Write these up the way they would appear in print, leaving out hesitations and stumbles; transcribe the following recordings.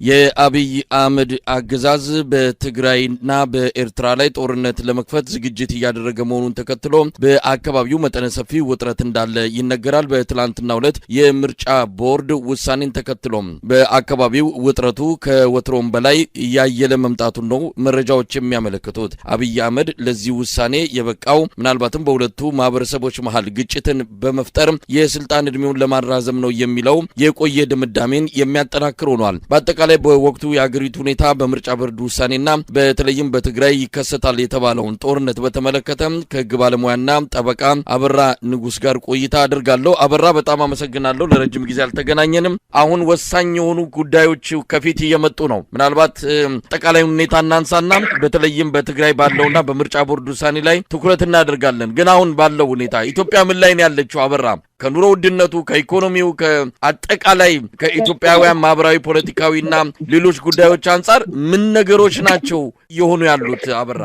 የአብይ አህመድ አገዛዝ በትግራይና በኤርትራ ላይ ጦርነት ለመክፈት ዝግጅት እያደረገ መሆኑን ተከትሎ በአካባቢው መጠነ ሰፊ ውጥረት እንዳለ ይነገራል። በትላንትናው ዕለት የምርጫ ቦርድ ውሳኔን ተከትሎ በአካባቢው ውጥረቱ ከወትሮም በላይ እያየለ መምጣቱን ነው መረጃዎች የሚያመለክቱት። አብይ አህመድ ለዚህ ውሳኔ የበቃው ምናልባትም በሁለቱ ማህበረሰቦች መሃል ግጭትን በመፍጠር የስልጣን እድሜውን ለማራዘም ነው የሚለው የቆየ ድምዳሜን የሚያጠናክር ሆኗል። በአጠቃላይ በወቅቱ የአገሪቱ ሁኔታ በምርጫ ቦርድ ውሳኔና በተለይም በትግራይ ይከሰታል የተባለውን ጦርነት በተመለከተ ከህግ ባለሙያና ጠበቃ አበራ ንጉስ ጋር ቆይታ አድርጋለሁ። አበራ በጣም አመሰግናለሁ። ለረጅም ጊዜ አልተገናኘንም። አሁን ወሳኝ የሆኑ ጉዳዮች ከፊት እየመጡ ነው። ምናልባት አጠቃላይ ሁኔታ እናንሳና በተለይም በትግራይ ባለውና በምርጫ ቦርድ ውሳኔ ላይ ትኩረት እናደርጋለን። ግን አሁን ባለው ሁኔታ ኢትዮጵያ ምን ላይ ነው ያለችው? አበራ ከኑሮ ውድነቱ ከኢኮኖሚው ከአጠቃላይ ከኢትዮጵያውያን ማህበራዊ ፖለቲካዊና ሌሎች ጉዳዮች አንፃር ምን ነገሮች ናቸው የሆኑ ያሉት? አበራ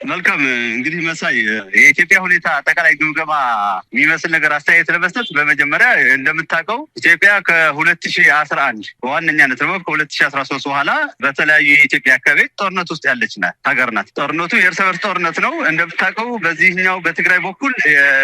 መልካም እንግዲህ መሳይ የኢትዮጵያ ሁኔታ አጠቃላይ ግምገማ የሚመስል ነገር አስተያየት ለመስጠት በመጀመሪያ እንደምታውቀው ኢትዮጵያ ከ2011 በዋነኛነት ደግሞ ከ2013 በኋላ በተለያዩ የኢትዮጵያ አካባቢ ጦርነት ውስጥ ያለች ሀገር ናት። ጦርነቱ የእርስ በርስ ጦርነት ነው። እንደምታውቀው በዚህኛው በትግራይ በኩል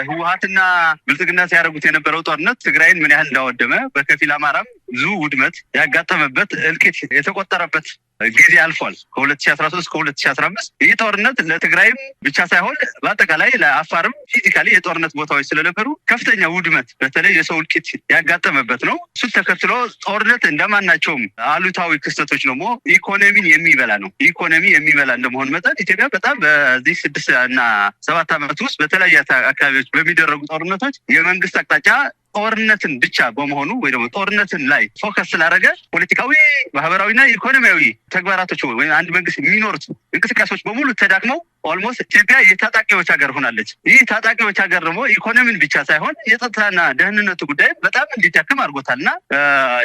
ህወሓትና ብልጽግና ሲያደርጉት የነበረው ጦርነት ትግራይን ምን ያህል እንዳወደመ፣ በከፊል አማራም ብዙ ውድመት ያጋጠመበት እልቂት የተቆጠረበት ጊዜ አልፏል። ከ2013 ከ2015 ይህ ጦርነት ለትግራይም ብቻ ሳይሆን በአጠቃላይ ለአፋርም ፊዚካሊ የጦርነት ቦታዎች ስለነበሩ ከፍተኛ ውድመት በተለይ የሰው እልቂት ያጋጠመበት ነው። እሱን ተከትሎ ጦርነት እንደማናቸውም አሉታዊ ክስተቶች ደግሞ ኢኮኖሚን የሚበላ ነው። ኢኮኖሚ የሚበላ እንደመሆን መጠን ኢትዮጵያ በጣም በዚህ 6 እና 7 ዓመት ውስጥ በተለያዩ አካባቢዎች በሚደረጉ ጦርነቶች የመንግስት አቅጣጫ ጦርነትን ብቻ በመሆኑ ወይ ደግሞ ጦርነትን ላይ ፎከስ ስላደረገ ፖለቲካዊ፣ ማህበራዊና ኢኮኖሚያዊ ተግባራቶች ወይ አንድ መንግስት የሚኖሩት እንቅስቃሴዎች በሙሉ ተዳክመው ኦልሞስት ኢትዮጵያ የታጣቂዎች ሀገር ሆናለች። ይህ ታጣቂዎች ሀገር ደግሞ ኢኮኖሚን ብቻ ሳይሆን የጸጥታና ደህንነቱ ጉዳይ በጣም እንዲዳከም አድርጎታልና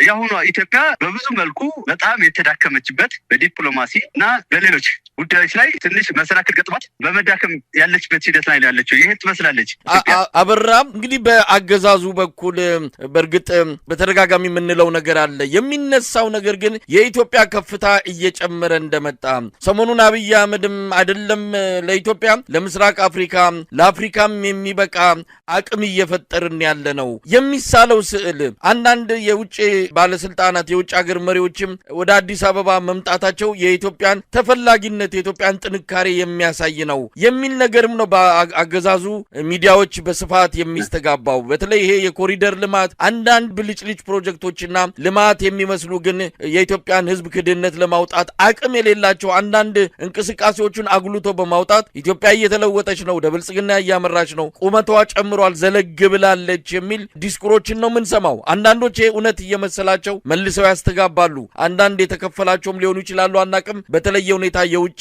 የአሁኗ ኢትዮጵያ በብዙ መልኩ በጣም የተዳከመችበት በዲፕሎማሲ እና በሌሎች ጉዳዮች ላይ ትንሽ መሰናክል ገጥሟት በመዳከም ያለችበት ሂደት ላይ ያለችው ይህ ትመስላለች። አበራ እንግዲህ በአገዛዙ በኩል በእርግጥ በተደጋጋሚ የምንለው ነገር አለ። የሚነሳው ነገር ግን የኢትዮጵያ ከፍታ እየጨመረ እንደመጣ ሰሞኑን አብይ አህመድም አይደለም ለኢትዮጵያ ለምስራቅ አፍሪካ ለአፍሪካም የሚበቃ አቅም እየፈጠርን ያለ ነው የሚሳለው ስዕል። አንዳንድ የውጭ ባለስልጣናት የውጭ ሀገር መሪዎችም ወደ አዲስ አበባ መምጣታቸው የኢትዮጵያን ተፈላጊነት የኢትዮጵያን ጥንካሬ የሚያሳይ ነው የሚል ነገርም ነው በአገዛዙ ሚዲያዎች በስፋት የሚስተጋባው። በተለይ ይሄ የኮሪደር ልማት አንዳንድ ብልጭልጭ ፕሮጀክቶችና ልማት የሚመስሉ ግን የኢትዮጵያን ሕዝብ ክድነት ለማውጣት አቅም የሌላቸው አንዳንድ እንቅስቃሴዎችን አጉልቶ በማውጣት ኢትዮጵያ እየተለወጠች ነው፣ ወደ ብልጽግና እያመራች ነው፣ ቁመቷ ጨምሯል፣ ዘለግ ብላለች የሚል ዲስኩሮችን ነው የምንሰማው። አንዳንዶች እውነት እየመሰላቸው መልሰው ያስተጋባሉ። አንዳንድ የተከፈላቸውም ሊሆኑ ይችላሉ፣ አናቅም። በተለየ ሁኔታ የውጭ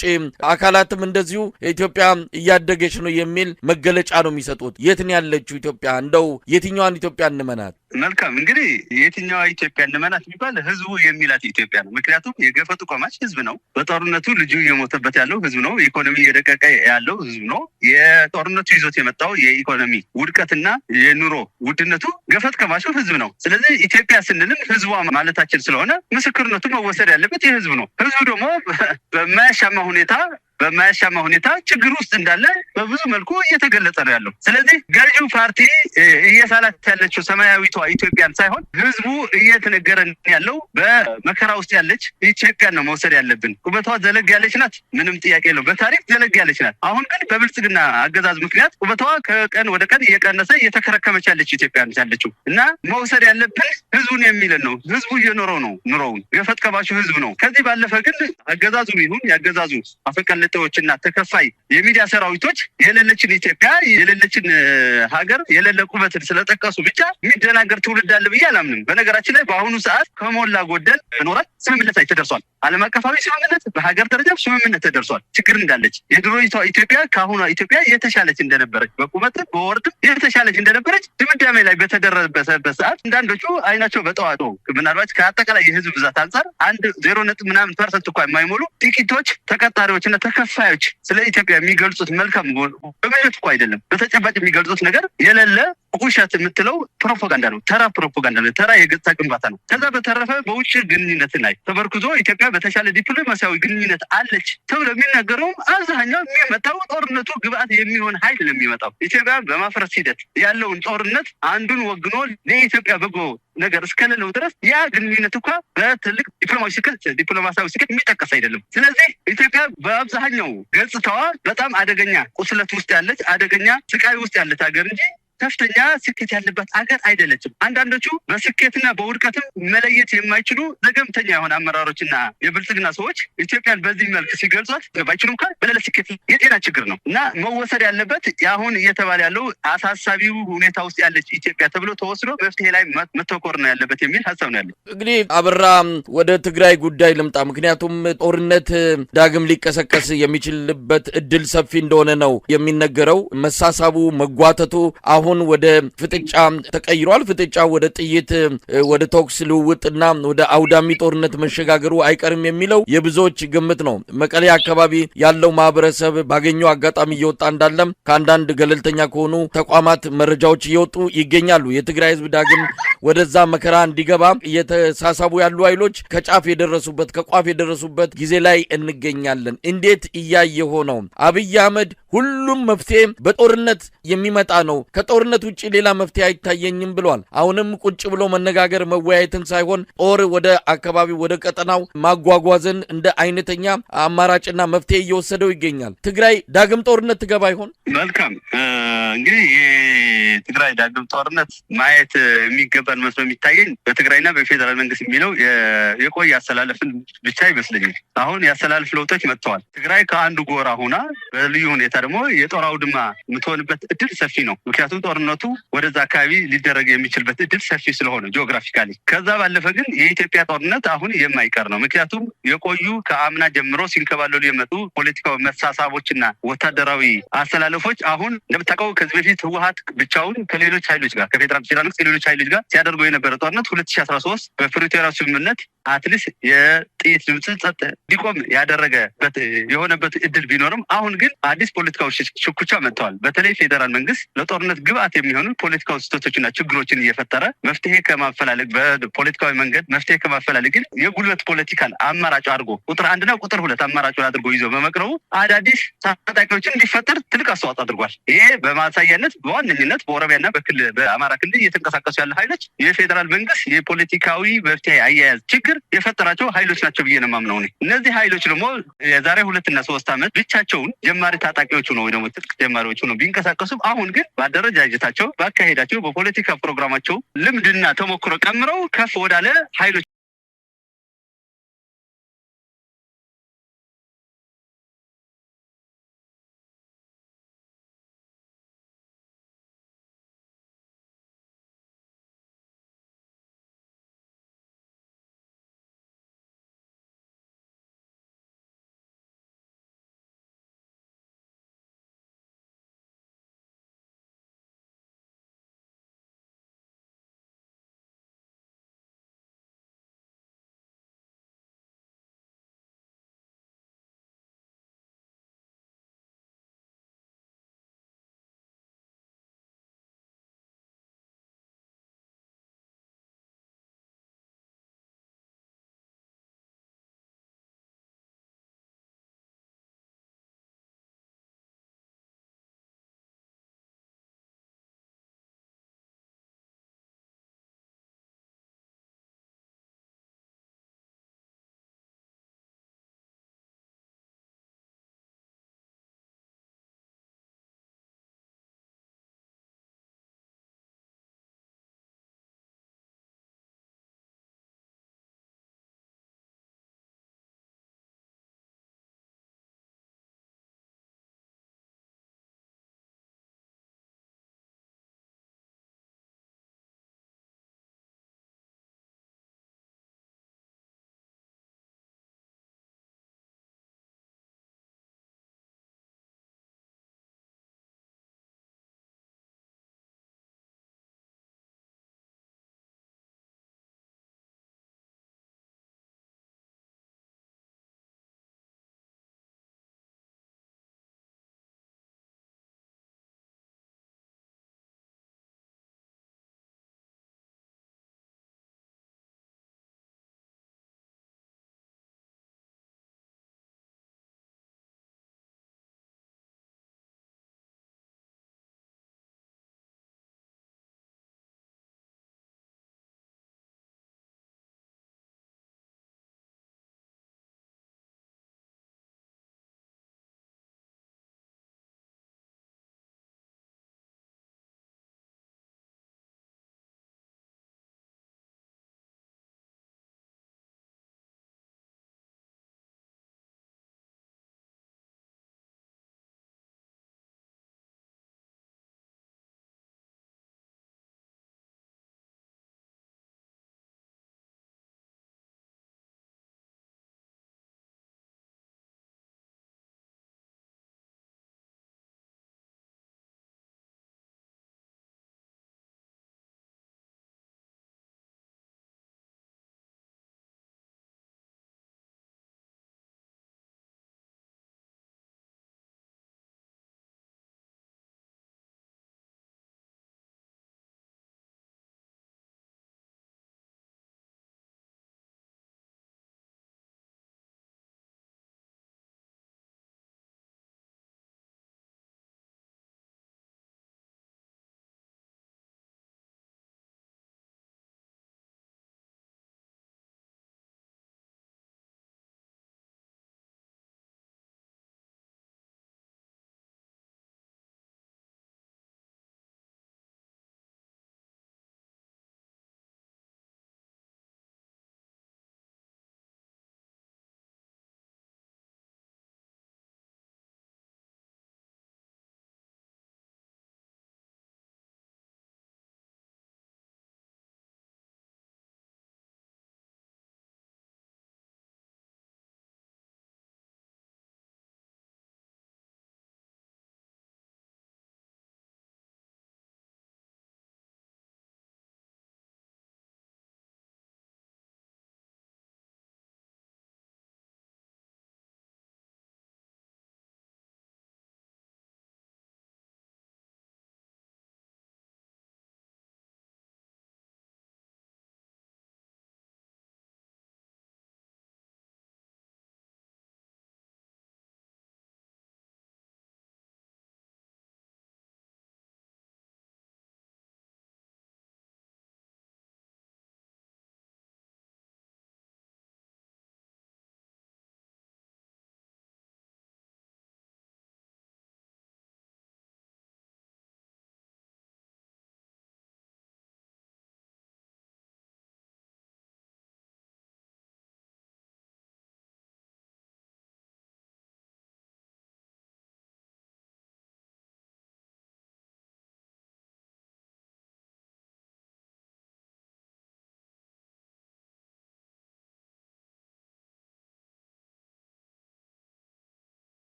አካላትም እንደዚሁ ኢትዮጵያ እያደገች ነው የሚል መገለጫ ነው የሚሰጡት። የት ነው ያለችው ኢትዮጵያ? እንደው የትኛዋን ኢትዮጵያ እንመናት? መልካም እንግዲህ የትኛዋ ኢትዮጵያ እንመናት የሚባል ህዝቡ የሚላት ኢትዮጵያ ነው። ምክንያቱም የገፈቱ ቆማች ህዝብ ነው። በጦርነቱ ልጁ እየሞተበት ያለው ህዝብ ነው። ኢኮኖሚ እየደቀቀ ያለው ህዝብ ነው። የጦርነቱ ይዞት የመጣው የኢኮኖሚ ውድቀትና የኑሮ ውድነቱ ገፈት ቀማሹ ህዝብ ነው። ስለዚህ ኢትዮጵያ ስንልም ህዝቧ ማለታችን ስለሆነ ምስክርነቱ መወሰድ ያለበት የህዝብ ነው። ህዝቡ ደግሞ በማያሻማ ሁኔታ ችግር ውስጥ እንዳለ በብዙ መልኩ እየተገለጸ ነው ያለው። ስለዚህ ገዢው ፓርቲ እየሳላት ያለችው ሰማያዊቷ ኢትዮጵያን ሳይሆን ህዝቡ እየተነገረን ያለው በመከራ ውስጥ ያለች ኢትዮጵያን ነው መውሰድ ያለብን። ቁመቷ ዘለግ ያለች ናት፣ ምንም ጥያቄ የለውም። በታሪክ ዘለግ ያለች ናት። አሁን ግን በብልጽግና አገዛዝ ምክንያት ቁመቷ ከቀን ወደ ቀን እየቀነሰ እየተከረከመች ያለች ኢትዮጵያ ነች ያለችው እና መውሰድ ያለብን ህዝቡን የሚለን ነው። ህዝቡ እየኖረው ነው ኑሮውን፣ ገፈት ቀማሹ ህዝብ ነው። ከዚህ ባለፈ ግን አገዛዙ ይሁን ያገዛዙ አፈቀለጤዎችና ተከፋይ የሚዲያ ሰራዊቶች የሌለችን ኢትዮጵያ የሌለችን ሀገር የሌለ ቁመትን ስለጠቀሱ ብቻ የሚደናገር ትውልድ አለ ብዬ አላምንም። በነገራችን ላይ በአሁኑ ሰዓት ከሞላ ጎደል ኖራት ስምምነት ላይ ተደርሷል። ዓለም አቀፋዊ ስምምነት፣ በሀገር ደረጃ ስምምነት ተደርሷል። ችግር እንዳለች የድሮይቷ ኢትዮጵያ ከአሁኗ ኢትዮጵያ የተሻለች እንደነበረች በቁመት በወርድ የተሻለች እንደነበረች ድምዳሜ ላይ በተደረሰበት ሰዓት አንዳንዶቹ አይናቸው በጠዋቱ ምናልባት ከአጠቃላይ የህዝብ ብዛት አንጻር 0.ምናምን% እንኳን የማይሞሉ ጥቂቶች ተቀጣሪዎችና ተከፋዮች ስለ ኢትዮጵያ የሚገልጹት መልካም በመልእክት እኮ አይደለም፣ በተጨባጭ የሚገልጹት ነገር የሌለ ውሸት የምትለው ፕሮፓጋንዳ ነው፣ ተራ ፕሮፓጋንዳ ነው፣ ተራ የገጽታ ግንባታ ነው። ከዛ በተረፈ በውጭ ግንኙነት ላይ ተመርኩዞ ኢትዮጵያ በተሻለ ዲፕሎማሲያዊ ግንኙነት አለች ተብሎ የሚነገረው አብዛኛው የሚመጣው ጦርነቱ ግብአት የሚሆን ኃይል ነው የሚመጣው። ኢትዮጵያ በማፍረስ ሂደት ያለውን ጦርነት አንዱን ወግኖ ለኢትዮጵያ በጎ ነገር እስከሌለው ድረስ ያ ግንኙነት እንኳን በትልቅ ዲፕሎማሲያዊ ስኬት የሚጠቀስ አይደለም። ስለዚህ ኢትዮጵያ በአብዛኛው ገጽታዋ በጣም አደገኛ ቁስለት ውስጥ ያለች አደገኛ ስቃይ ውስጥ ያለች ሀገር እንጂ ከፍተኛ ስኬት ያለበት ሀገር አይደለችም። አንዳንዶቹ በስኬትና በውድቀትም መለየት የማይችሉ ዘገምተኛ የሆነ አመራሮችና የብልጽግና ሰዎች ኢትዮጵያን በዚህ መልክ ሲገልጿት ባይችሉ እንኳን በሌላ ስኬት የጤና ችግር ነው እና መወሰድ ያለበት አሁን እየተባለ ያለው አሳሳቢው ሁኔታ ውስጥ ያለች ኢትዮጵያ ተብሎ ተወስዶ መፍትሄ ላይ መተኮር ነው ያለበት የሚል ሀሳብ ነው ያለው። እንግዲህ አበራ ወደ ትግራይ ጉዳይ ልምጣ። ምክንያቱም ጦርነት ዳግም ሊቀሰቀስ የሚችልበት እድል ሰፊ እንደሆነ ነው የሚነገረው። መሳሳቡ መጓተቱ አሁን ወደ ፍጥጫ ተቀይሯል። ፍጥጫ ወደ ጥይት ወደ ተኩስ ልውውጥና ወደ አውዳሚ ጦርነት መሸጋገሩ አይቀርም የሚለው የብዙዎች ግምት ነው። መቀሌ አካባቢ ያለው ማህበረሰብ ባገኘው አጋጣሚ እየወጣ እንዳለም ከአንዳንድ ገለልተኛ ከሆኑ ተቋማት መረጃዎች እየወጡ ይገኛሉ። የትግራይ ህዝብ ዳግም ወደዛ መከራ እንዲገባ እየተሳሳቡ ያሉ ኃይሎች ከጫፍ የደረሱበት ከቋፍ የደረሱበት ጊዜ ላይ እንገኛለን። እንዴት እያየ ሆነው አብይ አህመድ ሁሉም መፍትሄ በጦርነት የሚመጣ ነው፣ ከጦርነት ውጪ ሌላ መፍትሄ አይታየኝም ብሏል። አሁንም ቁጭ ብሎ መነጋገር መወያየትን ሳይሆን ጦር ወደ አካባቢው ወደ ቀጠናው ማጓጓዝን እንደ አይነተኛ አማራጭና መፍትሄ እየወሰደው ይገኛል። ትግራይ ዳግም ጦርነት ትገባ ይሆን? መልካም እንግዲህ የትግራይ ዳግም ጦርነት ማየት የሚገባን መስሎ የሚታየኝ በትግራይና በፌዴራል መንግስት የሚለው የቆየ አሰላለፍን ብቻ ይመስለኛል። አሁን የአሰላለፍ ለውጦች መጥተዋል። ትግራይ ከአንዱ ጎራ ሆና በልዩ ሁኔታ ደግሞ የጦር አውድማ የምትሆንበት እድል ሰፊ ነው። ምክንያቱም ጦርነቱ ወደዛ አካባቢ ሊደረግ የሚችልበት እድል ሰፊ ስለሆነ ጂኦግራፊካሊ። ከዛ ባለፈ ግን የኢትዮጵያ ጦርነት አሁን የማይቀር ነው። ምክንያቱም የቆዩ ከአምና ጀምሮ ሲንከባለሉ የመጡ ፖለቲካዊ መሳሳቦችና ወታደራዊ አሰላለፎች አሁን እንደምታውቀው ከዚህ በፊት ህወሓት ብቻውን ከሌሎች ኃይሎች ጋር ከፌዴራል ከሌሎች ኃይሎች ጋር ሲያደርገው የነበረ ጦርነት 2013 በፕሪቶሪያ ስምምነት አትሊስት የጥይት ድምፅ ጸጥ እንዲቆም ያደረገበት የሆነበት እድል ቢኖርም አሁን ግን አዲስ ፖለቲካዊ ሽኩቻ መጥተዋል። በተለይ ፌዴራል መንግስት ለጦርነት ግብአት የሚሆኑ ፖለቲካዊ ስህተቶችና ችግሮችን እየፈጠረ መፍትሄ ከማፈላለግ በፖለቲካዊ መንገድ መፍትሄ ከማፈላለግ ግን የጉልበት ፖለቲካል አማራጭ አድርጎ ቁጥር 1 እና ቁጥር 2 አማራጭ አድርጎ ይዞ በመቅረቡ አዳዲስ ታጣቂዎችን እንዲፈጠር ትልቅ አስተዋጽኦ አድርጓል። ይሄ በማሳያነት በዋነኝነት በኦሮሚያና በአማራ ክልል እየተንቀሳቀሱ ያሉ ኃይሎች የፌዴራል መንግስት የፖለቲካዊ መፍትሄ አያያዝ ችግር የፈጠራቸው ኃይሎች ናቸው ብዬ ነው የማምነው። እነዚህ ኃይሎች ደግሞ የዛሬ 2 እና 3 ዓመት ብቻቸውን ጀማሪ ታጣቂዎቹ ነው ወይ ደግሞ ትጥቅ ጀማሪዎቹ ነው ቢንቀሳቀሱም አሁን ግን በአደረጃጀታቸው፣ በአካሄዳቸው፣ በፖለቲካ ፕሮግራማቸው ልምድና ተሞክሮ ቀምረው ከፍ ወዳለ ኃይሎች